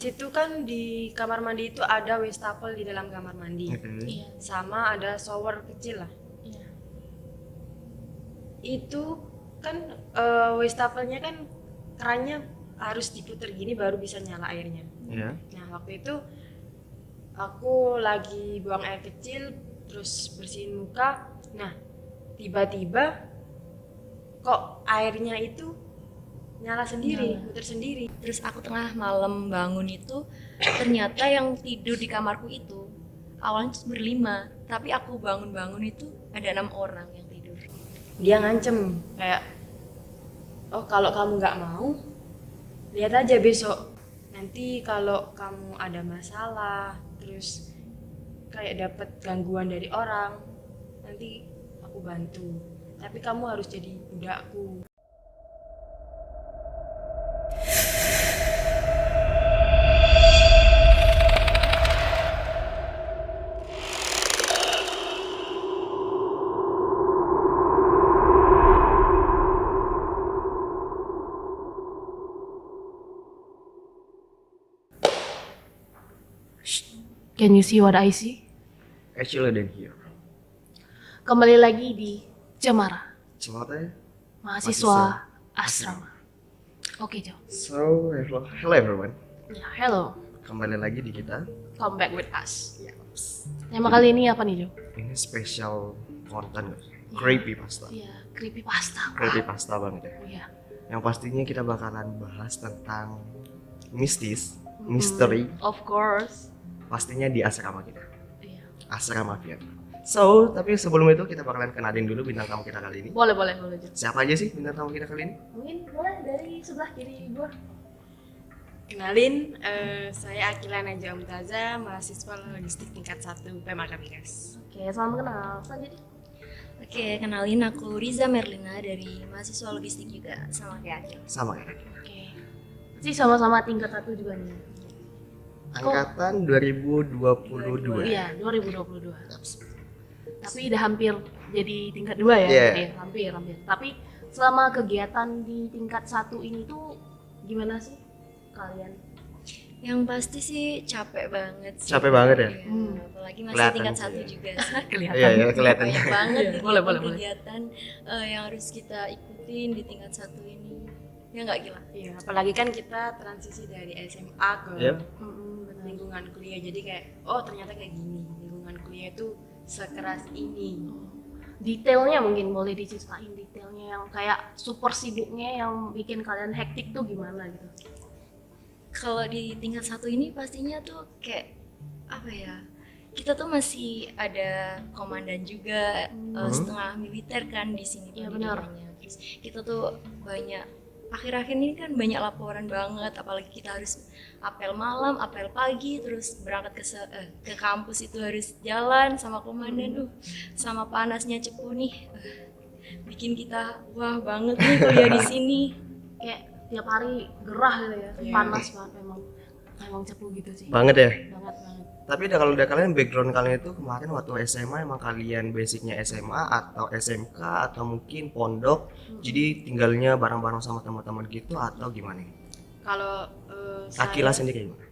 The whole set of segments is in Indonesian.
Situ kan di kamar mandi itu ada wastafel di dalam kamar mandi. Iya. Sama ada shower kecil lah. Iya. Itu kan wastafelnya kan kerannya harus diputer gini baru bisa nyala airnya. Iya. Nah, waktu itu aku lagi buang air kecil terus bersihin muka. Nah, tiba-tiba kok airnya itu nyala sendiri, muter sendiri. Terus aku tengah malam bangun itu ternyata yang tidur di kamarku itu awalnya tuh berlima, tapi aku bangun-bangun itu ada 6 orang yang tidur. Dia ngancem kayak, oh kalau kamu nggak mau, lihat aja besok. Nanti kalau kamu ada masalah, terus kayak dapat gangguan dari orang, nanti aku bantu. Tapi kamu harus jadi budakku. Can you see what I see? Actually than here. Kembali lagi di Cemara, Cemara. mahasiswa asrama. Oke, Jo. So, hello everyone. Ya, hello. Kembali lagi di kita. Come back with us. Tema kali ini apa nih, Jo? Ini spesial konten, creepy pasta. Iya, creepy pasta. Creepy pasta banget ya. Iya. Yang pastinya kita bakalan bahas tentang mistis, misteri, Of course. pastinya di asrama kita. Iya. Asrama Fiat. So, tapi sebelum itu kita bakalan kenalin dulu bintang tamu kita kali ini. Boleh, Jo. Siapa aja sih bintang tamu kita kali ini? Mungkin boleh dari sebelah kiri gua. Kenalin, saya Akila Najwa Mumtaza, mahasiswa logistik tingkat 1 PMK Migas. Oke, salam kenal. Selanjutnya. Oke, kenalin aku Riza Merlina dari mahasiswa logistik juga sama kayak Akil. Sama ya. Oke. Sih sama-sama tingkat 1 juga nih. Angkatan 2022. Iya, 2022. Tapi udah hampir jadi tingkat 2 ya? Iya. Oke, hampir. Tapi selama kegiatan di tingkat 1 ini tuh gimana sih kalian? Yang pasti sih capek banget sih. Capek banget ya? Iya, apalagi masih Kelihatan tingkat sih 1 ya. juga. Kelihatan. Iya, kelihatan. Banyak banget Iya, boleh. kegiatan yang harus kita ikutin di tingkat 1 ini. Ya nggak gila. Iya, apalagi kan kita transisi dari SMA ke Yep. Benar. lingkungan kuliah. Jadi kayak, oh ternyata kayak gini. Lingkungan kuliah itu sekeras ini. Detailnya mungkin boleh diceritain detailnya yang kayak super sibuknya yang bikin kalian hektik tuh gimana gitu? Kalau di tingkat 1 ini pastinya tuh kayak apa ya? Kita tuh masih ada komandan juga, setengah militer kan di sini Iya, benar. pendidikannya. Terus kita tuh banyak akhir-akhir ini kan banyak laporan banget, apalagi kita harus apel malam, apel pagi, terus berangkat ke kampus itu harus jalan sama komandan, sama panasnya cepu nih, bikin kita wah banget nih kuliah di sini. Kayak tiap hari gerah gitu ya, Iya. panas banget memang cepu gitu sih. Banget ya. Banget. Tapi kalau udah kalian background kalian itu kemarin waktu SMA emang kalian basicnya SMA atau SMK atau mungkin pondok, jadi tinggalnya bareng-bareng sama teman-teman gitu atau gimana? Kalau Akila saya, sendiri gimana?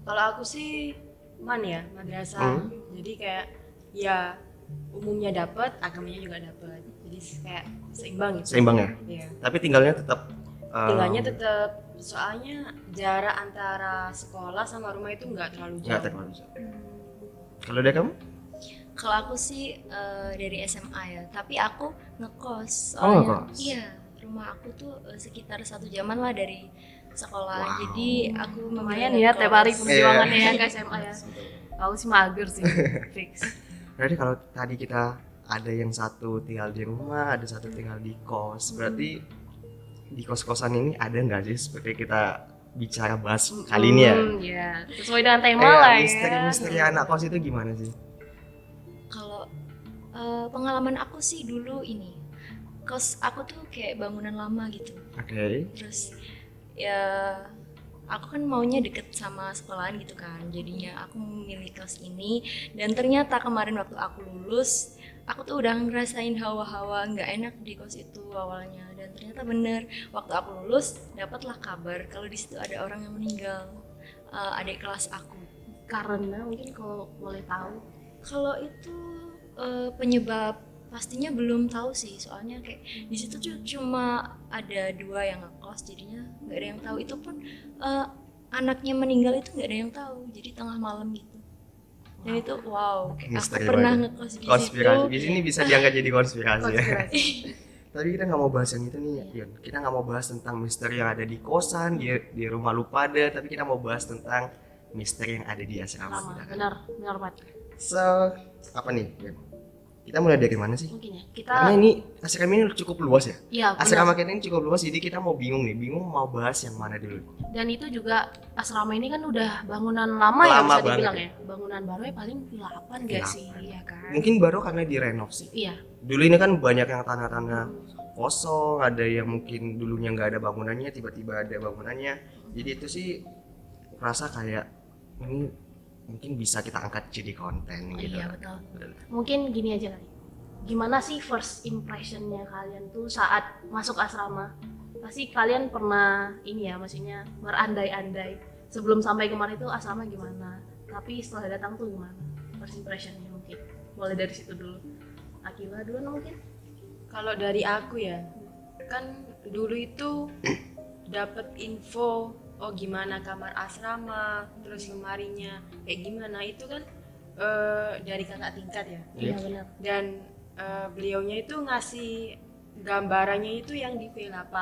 kalau aku sih madrasah. Jadi kayak ya umumnya dapat, agamanya juga dapat. Jadi kayak seimbang gitu. Seimbang ya. Iya. Tapi tinggalnya tetap Tinggalnya tetap, soalnya jarak antara sekolah sama rumah itu nggak terlalu nggak jauh. terlalu jauh. Kalau dia kamu? Kalau aku sih dari SMA ya, tapi aku ngekos. Oh, Soalnya ngekos. iya, rumah aku tuh sekitar 1 jaman lah dari sekolah. Wow. Jadi aku Lumayan memilih ya tiap hari ngekos. perjuangannya ya ke SMA ya. Aku sih mager sih, fix. Berarti kalau tadi kita ada yang satu tinggal di rumah, ada satu tinggal di kos, berarti di kos-kosan ini ada nggak sih seperti kita bicara bahas kali ini ya? Iya, sesuai dengan tema Kayak lah ya. misteri-misteri anak kos itu gimana sih? Kalau pengalaman aku sih dulu ini, kos aku tuh kayak bangunan lama gitu. Oke. Terus ya aku kan maunya deket sama sekolahan gitu kan, jadinya aku memilih kos ini. Dan ternyata kemarin waktu aku lulus, aku tuh udah ngerasain hawa-hawa nggak enak di kos itu awalnya. Dan ternyata bener, waktu aku lulus dapatlah kabar kalau di situ ada orang yang meninggal. adik kelas aku. Karena mungkin kalau boleh tahu. Kalau itu penyebab pastinya belum tahu sih, soalnya kayak di situ cuma ada 2 yang ngekos, jadinya nggak ada yang tahu. Itu pun anaknya meninggal itu nggak ada yang tahu, jadi tengah malam gitu. Dan itu wow, kayak aku Misteri pernah banget. ngekos di Konspirasi situ. di sini bisa diangkat jadi konspirasi ya. Konspirasi. Tapi kita nggak mau bahas yang itu nih, Yun. Kita nggak mau bahas tentang misteri yang ada di kosan, di rumah lu pada, tapi kita mau bahas tentang misteri yang ada di asrama Lama, kita kan. benar banget. So, apa nih, Yun? Kita mulai dari mana sih? Mungkin ya kita Karena ini asrama ini cukup luas ya. iya Asrama benar. kita ini cukup luas, jadi kita mau bingung mau bahas yang mana dulu. Dan itu juga asrama ini kan udah bangunan lama ya, Lama bisa dibilang banget ya. Bangunan baru ya paling Villa 8 gak Villa sih, ya kan? Mungkin baru karena direnov sih. Iya. Dulu ini kan banyak yang tanah-tanah kosong, ada yang mungkin dulunya nggak ada bangunannya, tiba-tiba ada bangunannya. Jadi itu sih rasa kayak ini mungkin bisa kita angkat jadi konten gitu. Iya betul. Mungkin gini aja kali. Gimana sih first impressionnya kalian tuh saat masuk asrama? Pasti kalian pernah ini ya, maksudnya berandai-andai sebelum sampai kemarin itu asrama gimana. Tapi setelah datang tuh gimana? First impressionnya mungkin. Boleh dari situ dulu. Akila dulu mungkin. Kalau dari aku ya, kan dulu itu dapat info oh gimana kamar asrama, terus lemarinya kayak gimana itu kan dari kakak tingkat ya. Iya benar. Dan beliaunya itu ngasih gambarannya itu yang di V8.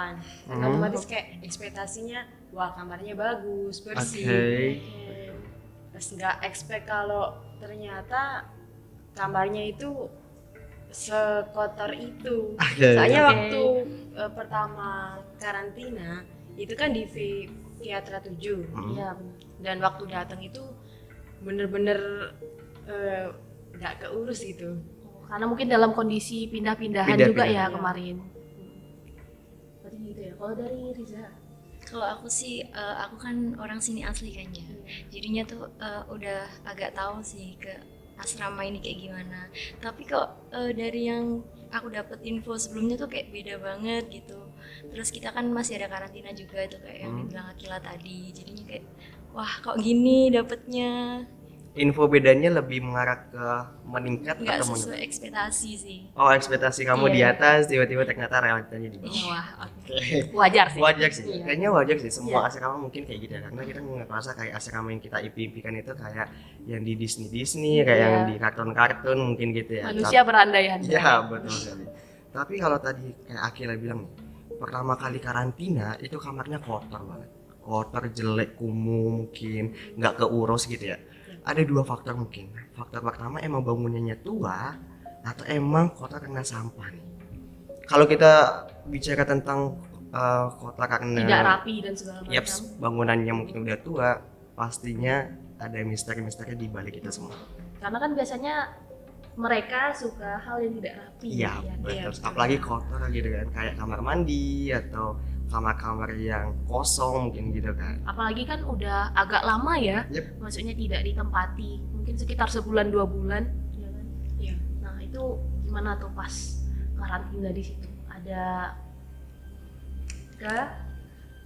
Otomatis kayak ekspektasinya wah kamarnya bagus, bersih. Terus nggak expect kalau ternyata kamarnya itu sekotor itu. Soalnya waktu pertama karantina itu kan di Viatra 7. Iya benar. Dan waktu datang itu bener-bener nggak keurus gitu. Karena mungkin dalam kondisi pindah-pindahan Pindah-pindah. juga ya Iya. kemarin. Berarti gitu ya. Kalau dari Riza, Kalau aku sih, aku kan orang sini asli kan ya. Jadinya tuh udah agak tahu sih ke asrama ini kayak gimana. Tapi kok dari yang aku dapat info sebelumnya tuh kayak beda banget gitu. Terus kita kan masih ada karantina juga itu kayak yang dibilang Akila tadi. Jadinya kayak wah kok gini dapetnya. Info bedanya lebih mengarah ke meningkat Nggak atau sesuai ekspektasi sih. Oh, ekspektasi kamu di Iya. atas, tiba-tiba ternyata realitanya di bawah. wah wajar sih. Wajar sih, Iya. kayaknya wajar sih. Semua Iya. asrama mungkin kayak gitu ya, karena kita ngerasa kayak asrama yang kita impikan itu kayak yang di Disney, kayak Iya. yang di kartun-kartun mungkin gitu ya. Manusia berandai-andai. Iya, betul sekali. Tapi kalau tadi kayak Akila bilang nih, pertama kali karantina itu kamarnya kotor banget. Kotor, jelek, kumuh mungkin, nggak keurus gitu ya. Ada 2 faktor mungkin. Faktor pertama emang bangunannya tua atau emang kotor karena sampah nih. Kalau kita bicara tentang kotor karena Tidak rapi dan segala macam. yaps, bangunannya mungkin udah tua, pastinya ada misteri-misteri di balik kita semua. Karena kan biasanya mereka suka hal yang tidak rapi. Iya, ya. betul. betul. Apalagi kotor gitu kan, kayak kamar mandi atau kamar-kamar yang kosong mungkin gitu kan. Apalagi kan udah agak lama ya. Yep. Maksudnya tidak ditempati. Mungkin sekitar sebulan 2 bulan. Ya kan? Iya. Nah itu gimana tuh pas karantina di situ? Ada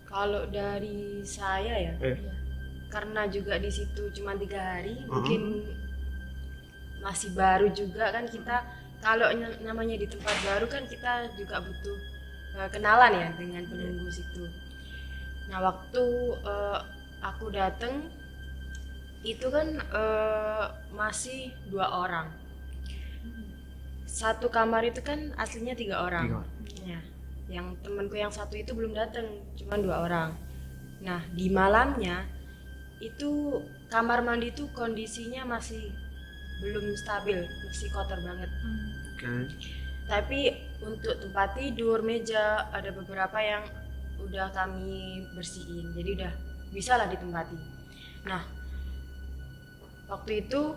Kalau dari saya ya, karena juga di situ cuma 3 hari, mungkin masih baru juga kan kita. Kalau namanya di tempat baru kan kita juga butuh kenalan ya dengan penunggu situ. Nah waktu aku datang itu kan masih 2 orang. Satu kamar itu kan aslinya 3 orang. 3 orang. Ya, yang temanku yang satu itu belum datang, cuma 2 orang. Nah di malamnya itu kamar mandi itu kondisinya masih belum stabil, masih kotor banget. Oke. Tapi untuk tempat tidur, meja ada beberapa yang udah kami bersihin, jadi udah bisa lah ditempati. Nah waktu itu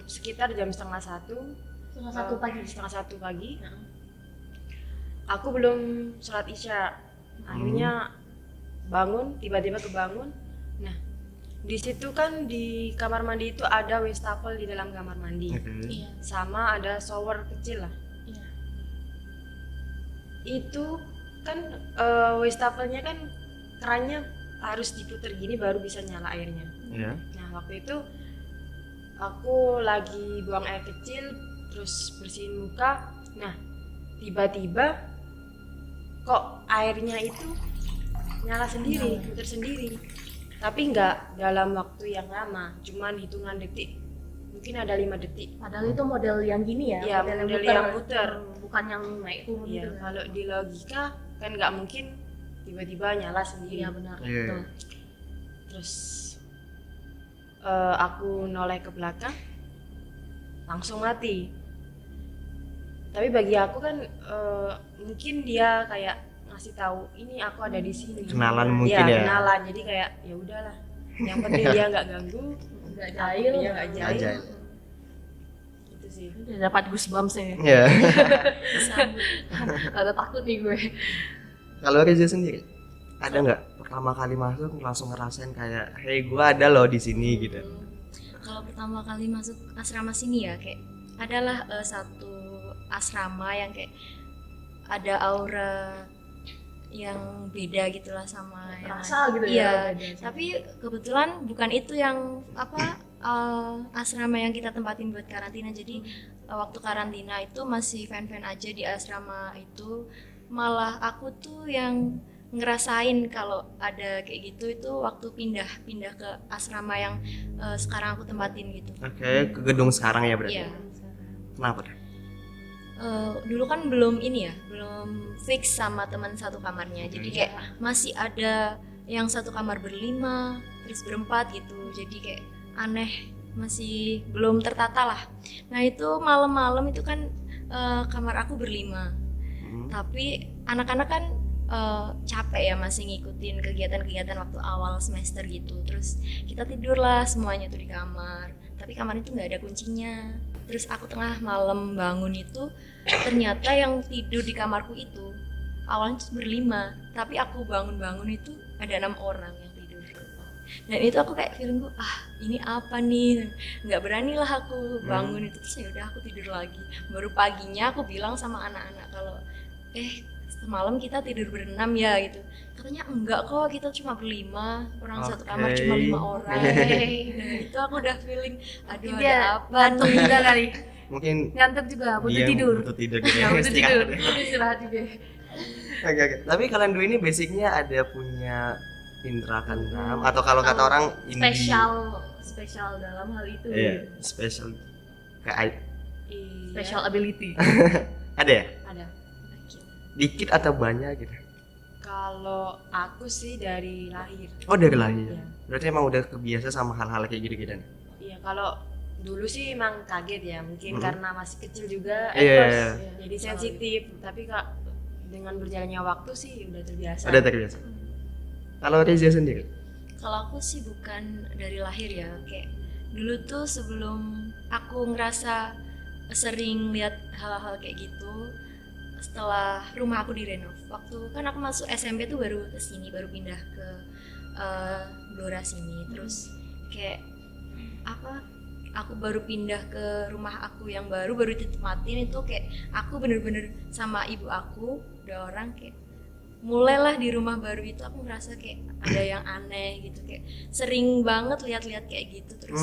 sekitar jam setengah 1 pagi. setengah satu pagi. Aku belum sholat isya, akhirnya bangun, tiba-tiba kebangun. Nah di situ kan di kamar mandi itu ada wastafel di dalam kamar mandi. Oke. Iya. Sama ada shower kecil lah. Iya. Itu kan wastafelnya kan kerannya harus diputer gini baru bisa nyala airnya. Iya. Nah waktu itu aku lagi buang air kecil terus bersihin muka. Nah tiba-tiba kok airnya itu nyala sendiri, puter sendiri. Tapi nggak dalam waktu yang lama, cuman hitungan detik. Mungkin ada 5 detik. Padahal itu model yang gini ya, Iya, model yang muter. bukan yang naik turun Iya, gitu. Kan. kalau di logika kan nggak mungkin tiba-tiba nyala sendiri. Iya benar. Iya. Betul. Terus aku noleh ke belakang, langsung mati. Tapi bagi aku kan mungkin dia kayak ngasih tahu ini aku ada di sini. Kenalan mungkin ya. Kenalan. Jadi kayak ya udahlah. Yang penting dia nggak ganggu, Nggak jahil. dia nggak jahil. Ajaib. Itu sih. Udah dapat goosebumps ya. Iya. Ada takut nih gue. Kalau Reza sendiri, ada nggak pertama kali masuk langsung ngerasain kayak, hey gue ada loh di sini gitu? Kalau pertama kali masuk asrama sini ya kayak adalah satu asrama yang kayak ada aura yang beda gitulah sama yang Rasa gitu iya, ya. beda. tapi kebetulan bukan itu yang asrama yang kita tempatin buat karantina. Jadi waktu karantina itu masih fan-fan aja di asrama itu, malah aku tuh yang ngerasain kalau ada kayak gitu itu waktu pindah ke asrama yang sekarang aku tempatin gitu. Oke, ke gedung sekarang ya berarti? Iya. Kenapa deh? Dulu kan belum fix sama teman satu kamarnya, jadi kayak masih ada yang satu kamar berlima terus berempat gitu, jadi kayak aneh, masih belum tertata lah. Nah itu malam-malam itu kan kamar aku berlima, tapi anak-anak kan capek ya masih ngikutin kegiatan-kegiatan waktu awal semester gitu, terus kita tidurlah semuanya tuh di kamar, tapi kamar itu nggak ada kuncinya. Terus aku tengah malam bangun itu ternyata yang tidur di kamarku itu awalnya tuh berlima, tapi aku bangun-bangun itu ada 6 orang yang tidur. Dan itu aku kayak feelingku, ini apa nih, nggak berani lah aku bangun itu. Terus ya udah aku tidur lagi. Baru paginya aku bilang sama anak-anak kalau semalam kita tidur berenam ya gitu. Katanya enggak kok, kita cuma berlima, orang satu kamar cuma 5 orang. Nah, itu aku udah feeling, aduh Dia ada apa ngantuk nih. juga kali. Mungkin Ngantuk juga, butuh dia tidur. butuh tidur gitu Ya, ya, butuh tidur. istirahat. Butuh istirahat juga. Oke. Tapi kalian dua ini basicnya ada punya indera keenam atau kalau kata orang Spesial dalam hal itu. Iya, special kayak Iya, Special ability. ada ya? ada. Dikit atau banyak gitu? Kalau aku sih dari lahir. Oh dari lahir. Iya. Berarti emang udah kebiasa sama hal-hal kayak gitu-gitu. Iya, kalau dulu sih emang kaget ya, mungkin karena masih kecil juga, Iya. terus jadi sensitif. Tapi kak dengan berjalannya waktu sih udah terbiasa. Udah terbiasa. Kalau Reza sendiri? Kalau aku sih bukan dari lahir ya, kayak dulu tuh sebelum aku ngerasa sering lihat hal-hal kayak gitu setelah rumah aku direnov. Waktu kan aku masuk SMP tuh baru kesini, baru pindah ke Blora sini. Terus kayak aku baru pindah ke rumah aku yang baru ditempatin itu, kayak aku bener-bener sama ibu aku udah orang kayak mulailah di rumah baru itu aku ngerasa kayak ada yang aneh gitu, kayak sering banget lihat-lihat kayak gitu. Terus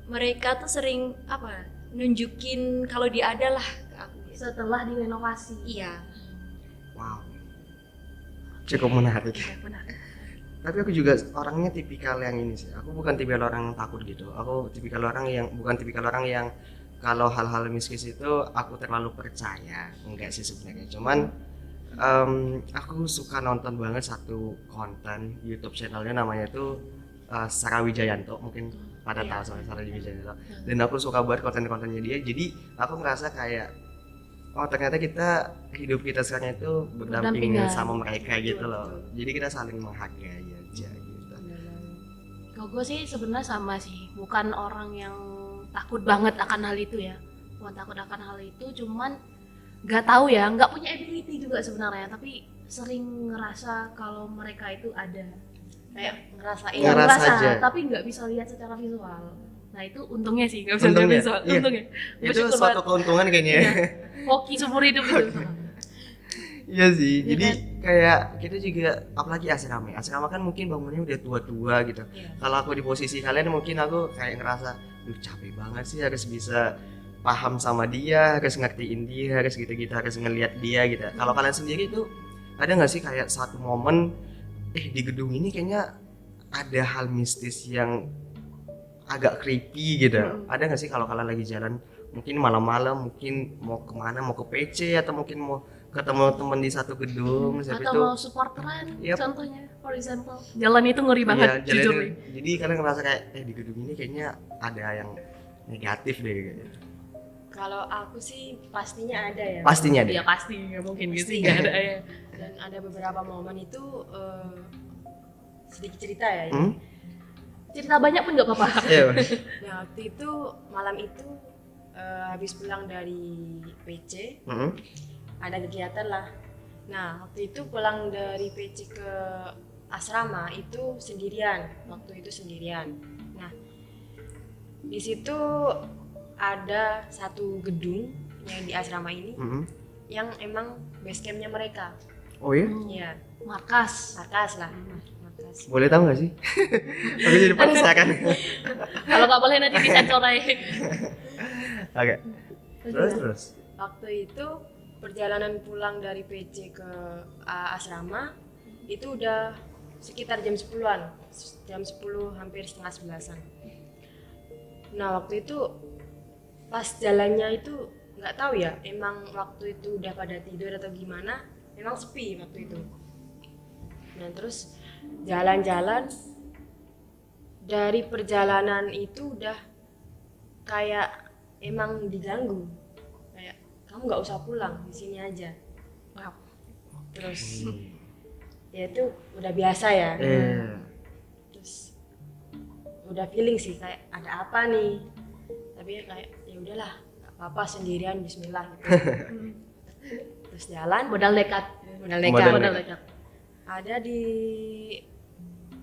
mereka tuh sering nunjukin kalau dia ada lah ke aku gitu. Setelah direnovasi. Iya. Wow. Cukup menarik. Benar. Tapi aku juga orangnya tipikal yang ini sih. Aku bukan tipikal orang yang takut gitu. Aku bukan tipikal orang yang kalau hal-hal mistis itu aku terlalu percaya. Enggak sih sebenarnya. Cuman aku suka nonton banget satu konten YouTube channelnya, namanya itu Sarah Wijayanto, mungkin pada tahu sama Sarah Wijayanto. Dan aku suka banget konten-kontennya dia. Jadi aku merasa kayak ternyata hidup kita sekarang itu berdampingan sama mereka gitu loh. Jadi kita saling menghargai aja gitu. Kalau gue sih sebenarnya sama sih, bukan orang yang takut banget akan hal itu ya. Bukan takut akan hal itu, cuman nggak tahu ya, nggak punya ability juga sebenarnya, tapi sering ngerasa kalau mereka itu ada, kayak Ngerasain. Ngerasa aja. tapi nggak bisa lihat secara visual. Nah itu untungnya sih, nggak bisa lihat Untungnya? visual. Iya. Untungnya. Itu suatu keuntungan kayaknya. Hoki seumur hidup itu. Iya sih, Iya jadi kan? kayak kita juga, apalagi asrama. Asrama kan mungkin bangunnya udah tua-tua gitu. Iya. Kalau aku di posisi kalian mungkin aku kayak ngerasa, duh capek banget sih, harus bisa paham sama dia, harus ngertiin dia, harus gitu-gitu, harus ngelihat dia gitu. Kalau kalian sendiri tuh ada nggak sih kayak satu momen, di gedung ini kayaknya ada hal mistis yang agak creepy gitu. Ada nggak sih kalau kalian lagi jalan, mungkin malam-malam, mungkin mau kemana, mau ke PC atau mungkin mau ketemu temen di satu gedung, habis Atau itu mau supporteran, Yap. contohnya, for example. Jalan itu ngeri iya, banget, jalan jujur itu- nih. jadi kalian ngerasa kayak di gedung ini kayaknya ada yang negatif deh kayaknya. Kalau aku sih pastinya ada ya. Pastinya deh. Iya pasti, nggak mungkin gitu, Pasti. nggak ada ya. Dan ada beberapa momen itu sedikit cerita ya. Hmm? Cerita banyak pun nggak apa-apa. Iya. Nah waktu itu malam itu habis pulang dari PC Hmm? ada kegiatan lah. Nah waktu itu pulang dari PC ke asrama itu sendirian. Waktu itu sendirian. Nah di situ ada satu gedung yang di asrama ini Hmm? yang emang base campnya mereka. Oh iya? Iya, Markas. markas lah, markas. Boleh tahu nggak sih? Aku jadi penasaran. Kalau nggak boleh nanti disensor aja. Oke. Terus. Waktu itu perjalanan pulang dari PC ke asrama itu udah sekitar jam 10-an, jam 10 hampir setengah 11-an. Nah waktu itu pas jalannya itu nggak tahu ya, emang waktu itu udah pada tidur atau gimana, emang sepi waktu itu. Nah terus jalan-jalan, dari perjalanan itu udah kayak emang diganggu, kayak kamu nggak usah pulang, di sini aja. Wow. Terus ya itu udah biasa ya. Terus udah feeling sih kayak ada apa nih, tapi kayak ya udahlah nggak apa-apa, sendirian, Bismillah gitu. Terus jalan Modal nekat. modal Modal nekat. nekat. Ada di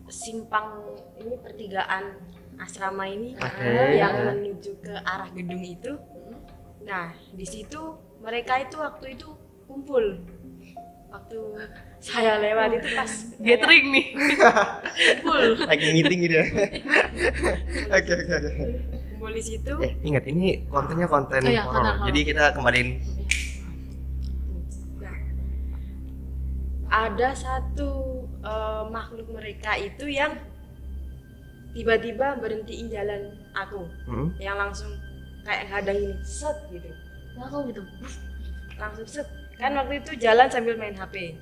simpang ini, pertigaan asrama ini Oke. yang menuju ke arah gedung itu. Nah di situ mereka itu waktu itu kumpul. Waktu saya lewat itu pas Gathering nih. kumpul Lagi meeting gitu ya. Oke. kumpul di situ. Ingat ini kontennya konten Oh iya, horor. konten horor. Jadi kita kembaliin. Nah, ada satu makhluk mereka itu yang tiba-tiba berhentiin jalan aku, yang langsung kayak ngadang ini, set gitu, Langsung gitu. langsung set. Kan waktu itu jalan sambil main HP,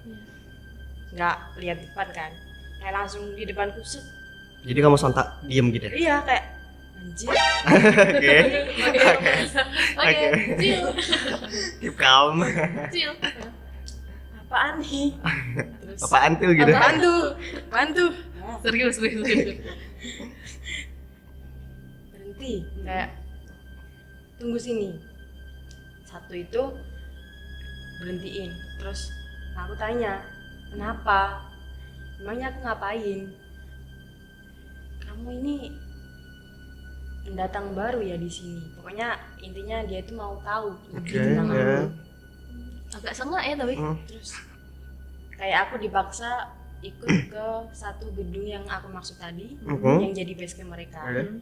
nggak lihat depan kan, kayak langsung di depanku set. Jadi kamu sontak diem gitu ya. Iya kayak anjir. Oke. Oke, chill, Keep calm. chill. Apaan nih? Terus Apaan tuh gitu. apaan tuh? Apaan tuh? Serius. Berhenti, kayak tunggu sini. Satu itu berhentiin, terus aku tanya kenapa, emangnya aku ngapain, kamu ini pendatang baru ya di sini, pokoknya intinya dia itu mau tahu lebih Oke, tentang ya. aku. Agak sengak ya tapi. Terus kayak aku dipaksa ikut ke satu gedung yang aku maksud tadi, yang jadi base camp mereka. Oke.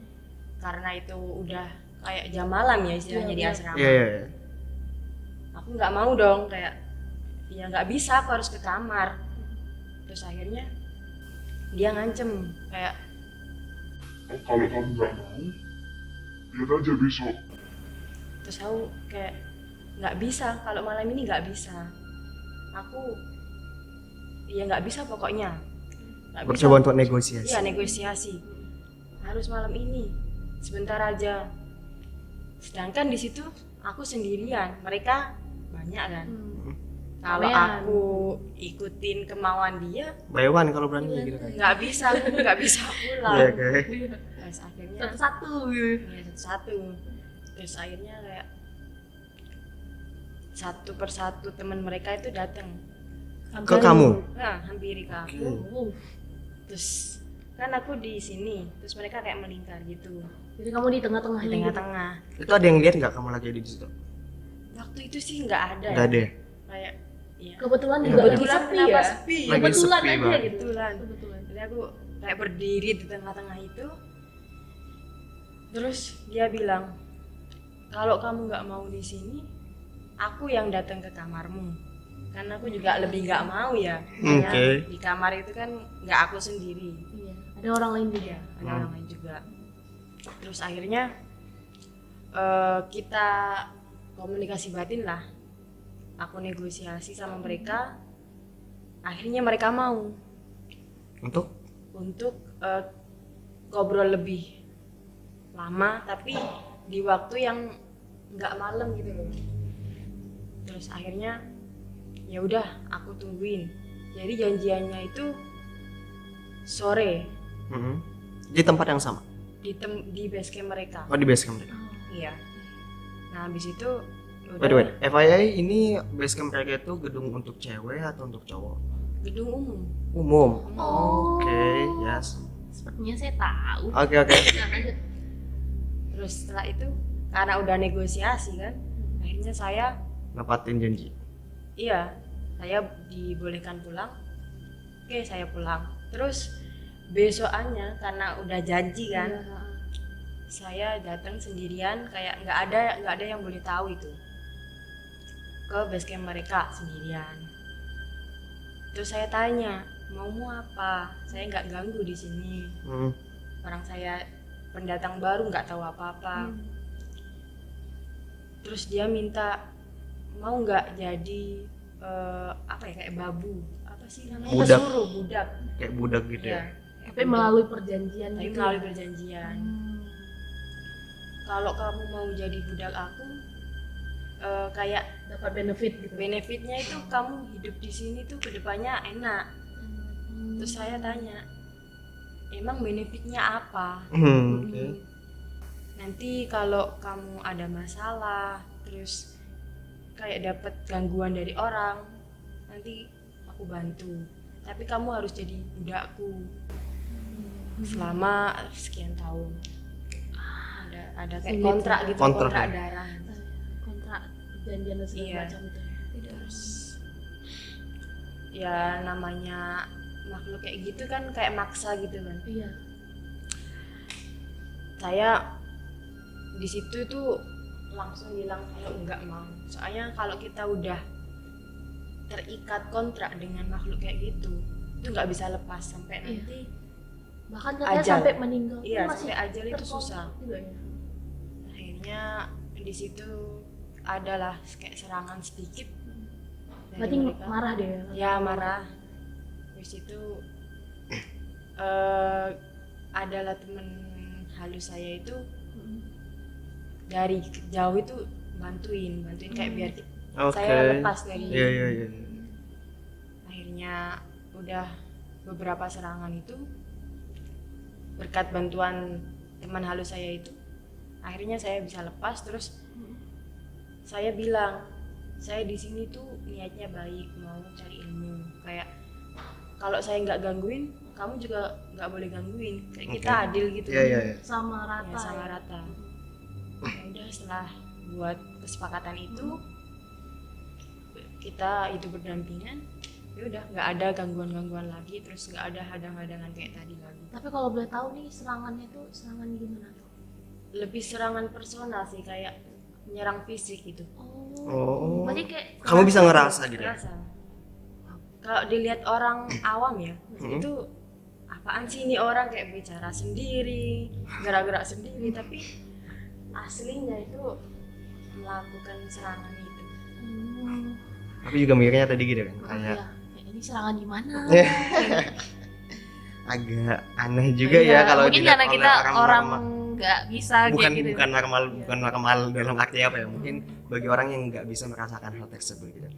Karena itu udah kayak jam malam ya istilahnya di Iya, asrama. Iya. Aku nggak mau dong, kayak ya nggak bisa, aku harus ke kamar. Terus akhirnya dia ngancem kayak Kalau kamu nggak mau, lihat aja besok. terus aku kayak nggak bisa, kalau malam ini nggak bisa, aku ya nggak bisa pokoknya. Nggak bisa. Bercoba untuk negosiasi. Iya negosiasi, harus malam ini, sebentar aja. Sedangkan di situ aku sendirian, mereka banyak kan. Kalau Ramean. aku ikutin kemauan dia, Bayuan kalau berani gitu kan. nggak bisa, aku nggak bisa pulang. Iya, oke. Terus akhirnya Satu-satu gitu. ya satu-satu. Terus akhirnya kayak satu persatu teman mereka itu datang. Ke kamu. Nah, hampiri ke aku. Terus kan aku di sini, terus mereka kayak melingkar gitu Jadi kamu di tengah-tengah di gitu. tengah-tengah. Itu ada yang lihat nggak kamu lagi ada di situ? Waktu itu sih nggak ada. Nggak ya. ada. Kayak Iya. Kebetulan juga Kebetulan lagi sepi kenapa ya. sepi? Lagi Kebetulan sepi aja banget. gitu. Kebetulan. Kebetulan. Jadi aku kayak berdiri di tengah-tengah itu. Terus dia bilang, kalau kamu nggak mau di sini, aku yang datang ke kamarmu. Karena aku juga lebih nggak mau ya. Karena Oke. di kamar itu kan nggak aku sendiri. Iya. Ada orang lain juga. Iya, ada orang lain juga. Terus akhirnya kita komunikasi batin lah. Aku negosiasi sama mereka. Akhirnya mereka mau Untuk untuk ngobrol lebih lama, tapi di waktu yang nggak malam gitu loh. Terus akhirnya ya udah aku tungguin. Jadi janjiannya itu sore mm-mm. Di tempat yang sama. di base camp mereka. Oh, di base camp mereka. Iya. Nah habis itu Wait. FYI, ini base camp mereka itu gedung untuk cewek atau untuk cowok? gedung umum. Umum. Oh. Oke, yes. Sepertinya saya tahu. Oke. Nah, lanjut. Terus setelah itu karena udah negosiasi kan, akhirnya saya Nepatin janji. saya dibolehkan pulang. Oke, saya pulang. Terus besokannya karena udah janji kan, Iya. saya datang sendirian, kayak nggak ada yang boleh tahu itu, ke base camp mereka sendirian. Terus saya tanya, mau apa? Saya nggak ganggu di sini. Hmm. Orang saya pendatang baru, nggak tahu apa-apa. Terus dia minta mau nggak jadi kayak babu, apa sih namanya? Budak. Pesuruh, budak. Kayak budak gitu Iya, ya. kayak Tapi budak. melalui perjanjian Tapi gitu. melalui ya? perjanjian. Hmm. Kalau kamu mau jadi budak aku, kayak Dapat benefit gitu. benefitnya itu kamu hidup di sini tuh kedepannya enak. Terus saya tanya, emang benefitnya apa? Oke. Nanti kalau kamu ada masalah, terus kayak dapat gangguan dari orang, nanti aku bantu. Tapi kamu harus jadi budakku selama sekian tahun. Ada kayak Sulit kontrak ya. gitu, Kontrak kontrak ya? darah. Kontrak perjanjian dan segala Iya. macam itu. Terus ya namanya makhluk kayak gitu kan kayak maksa gitu kan. Iya. Saya di situ tuh langsung bilang kalau nggak mau. Soalnya kalau kita udah terikat kontrak dengan makhluk kayak gitu, itu nggak bisa lepas sampai Iya. nanti. Bahkan katanya Ajal. sampai meninggal pun Iya, masih sampai ajal itu terkontrol susah. juga ya. Akhirnya di situ adalah kayak serangan sedikit. dari Berarti mereka. marah deh ya. Ya marah. Terus itu adalah temen halus saya itu dari jauh itu bantuin kayak biar Oke. saya lepas dari. Iya. Akhirnya udah beberapa serangan itu berkat bantuan teman halus saya itu, akhirnya saya bisa lepas. Terus saya bilang, saya di sini tuh niatnya baik, mau cari ilmu. Kayak kalau saya nggak gangguin, kamu juga nggak boleh gangguin. Kayak kita Oke. adil gitu. Iya. Sama Ya, rata. sama ya. rata. Ya udah, setelah buat kesepakatan itu, kita itu berdampingan. Ya udah, nggak ada gangguan-gangguan lagi, terus nggak ada hadang-hadangan kayak tadi lagi. Tapi kalau boleh tahu nih serangannya tuh serangan gimana tuh? Lebih serangan personal sih, kayak menyerang fisik gitu. Oh. Berarti kayak Kamu bisa ngerasa gitu ya? Terasa. Kalau dilihat orang awam ya, itu apaan sih ini orang, kayak bicara sendiri, gerak-gerak sendiri, tapi aslinya itu melakukan serangan itu. Aku juga mikirnya tadi gitu kan, kayak Iya. Kayak ini serangan gimana? agak aneh juga Iya, ya kalau mungkin dilihat karena oleh kita orang normal. nggak bisa bukan kayak gitu. bukan normal dalam arti apa ya, mungkin bagi orang yang nggak bisa merasakan hal tersebut gitu.